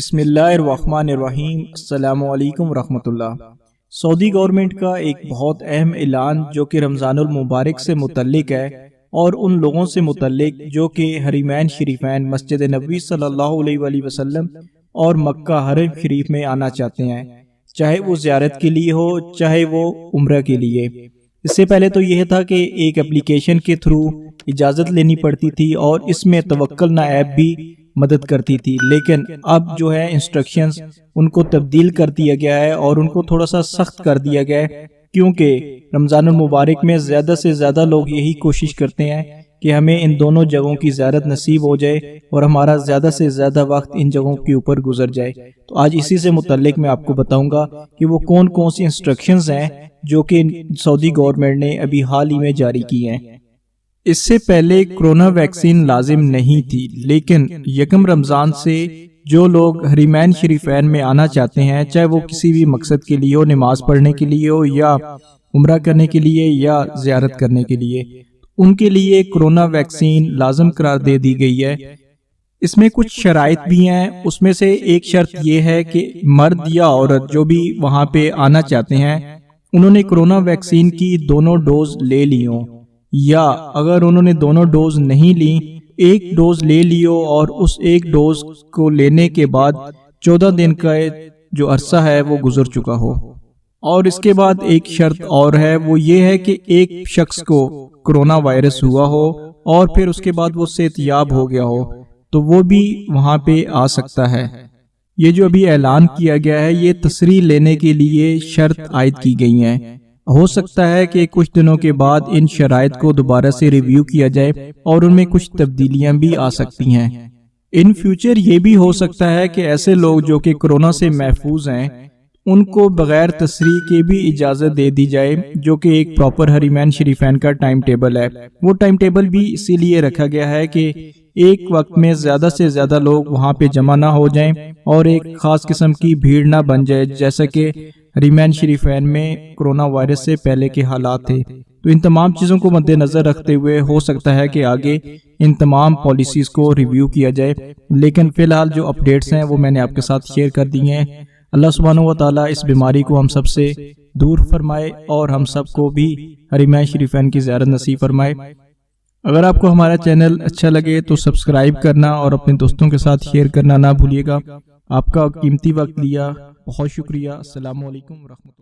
بسم اللہ الرحمن الرحیم۔ السلام علیکم ورحمۃ اللہ۔ سعودی گورنمنٹ کا ایک بہت اہم اعلان جو کہ رمضان المبارک سے متعلق ہے اور ان لوگوں سے متعلق جو کہ حرمین شریفین مسجد نبوی صلی اللہ علیہ وآلہ وسلم اور مکہ حرم شریف میں آنا چاہتے ہیں، چاہے وہ زیارت کے لیے ہو چاہے وہ عمرہ کے لیے۔ اس سے پہلے تو یہ تھا کہ ایک اپلیکیشن کے تھرو اجازت لینی پڑتی تھی اور اس میں توکل نہ ایپ بھی مدد کرتی تھی، لیکن اب جو ہے انسٹرکشنز ان کو تبدیل کر دیا گیا ہے اور ان کو تھوڑا سا سخت کر دیا گیا ہے، کیونکہ رمضان المبارک میں زیادہ سے زیادہ لوگ یہی کوشش کرتے ہیں کہ ہمیں ان دونوں جگہوں کی زیارت نصیب ہو جائے اور ہمارا زیادہ سے زیادہ وقت ان جگہوں کے اوپر گزر جائے۔ تو آج اسی سے متعلق میں آپ کو بتاؤں گا کہ وہ کون کون سی انسٹرکشنز ہیں جو کہ سعودی گورنمنٹ نے ابھی حال ہی میں جاری کی ہیں۔ اس سے پہلے کرونا ویکسین لازم نہیں تھی، لیکن یکم رمضان سے جو لوگ حرمین شریفین میں آنا چاہتے ہیں، چاہے وہ کسی بھی مقصد کے لیے ہو، نماز پڑھنے کے لیے ہو یا عمرہ کرنے کے لیے یا زیارت کرنے کے لیے، ان کے لیے کرونا ویکسین لازم قرار دے دی گئی ہے۔ اس میں کچھ شرائط بھی ہیں، اس میں سے ایک شرط یہ ہے کہ مرد یا عورت جو بھی وہاں پہ آنا چاہتے ہیں انہوں نے کرونا ویکسین کی دونوں ڈوز لے لی ہوں، یا اگر انہوں نے دونوں ڈوز نہیں لی، ایک ڈوز لے لیو اور اس ایک ڈوز کو لینے کے بعد 14 دن کا جو عرصہ ہے وہ گزر چکا ہو۔ اور اس کے بعد ایک شرط اور ہے، وہ یہ ہے کہ ایک شخص کو کرونا وائرس ہوا ہو اور پھر اس کے بعد وہ صحت یاب ہو گیا ہو تو وہ بھی وہاں پہ آ سکتا ہے۔ یہ جو ابھی اعلان کیا گیا ہے یہ تصریح لینے کے لیے شرط عائد کی گئی ہیں۔ ہو سکتا ہے کہ کچھ دنوں کے بعد ان شرائط کو دوبارہ سے ریویو کیا جائے اور ان میں کچھ تبدیلیاں بھی آ سکتی ہیں۔ ان فیوچر یہ بھی ہو سکتا ہے کہ ایسے لوگ جو کہ کرونا سے محفوظ ہیں ان کو بغیر تصریح کے بھی اجازت دے دی جائے، جو کہ ایک پراپر حرمین شریفین کا ٹائم ٹیبل ہے۔ وہ ٹائم ٹیبل بھی اسی لیے رکھا گیا ہے کہ ایک وقت میں زیادہ سے زیادہ لوگ وہاں پہ جمع نہ ہو جائیں اور ایک خاص قسم کی بھیڑ نہ بن جائے، جیسا کہ حرمین شریفین میں کرونا وائرس سے پہلے کے حالات تھے۔ تو ان تمام چیزوں کو مد نظر رکھتے ہوئے ہو سکتا ہے کہ آگے ان تمام پالیسیز کو ریویو کیا جائے، لیکن فی الحال جو اپڈیٹس ہیں وہ میں نے آپ کے ساتھ شیئر کر دی ہیں۔ اللہ سبحانہ و تعالیٰ اس بیماری کو ہم سب سے دور فرمائے اور ہم سب کو بھی حرمین شریفین کی زیارت نصیب فرمائے۔ اگر آپ کو ہمارا چینل اچھا لگے تو سبسکرائب کرنا اور اپنے دوستوں کے ساتھ شیئر کرنا نہ بھولیے گا۔ آپ کا قیمتی وقت لیا، بہت شکریہ۔ السلام علیکم ورحمۃ اللہ۔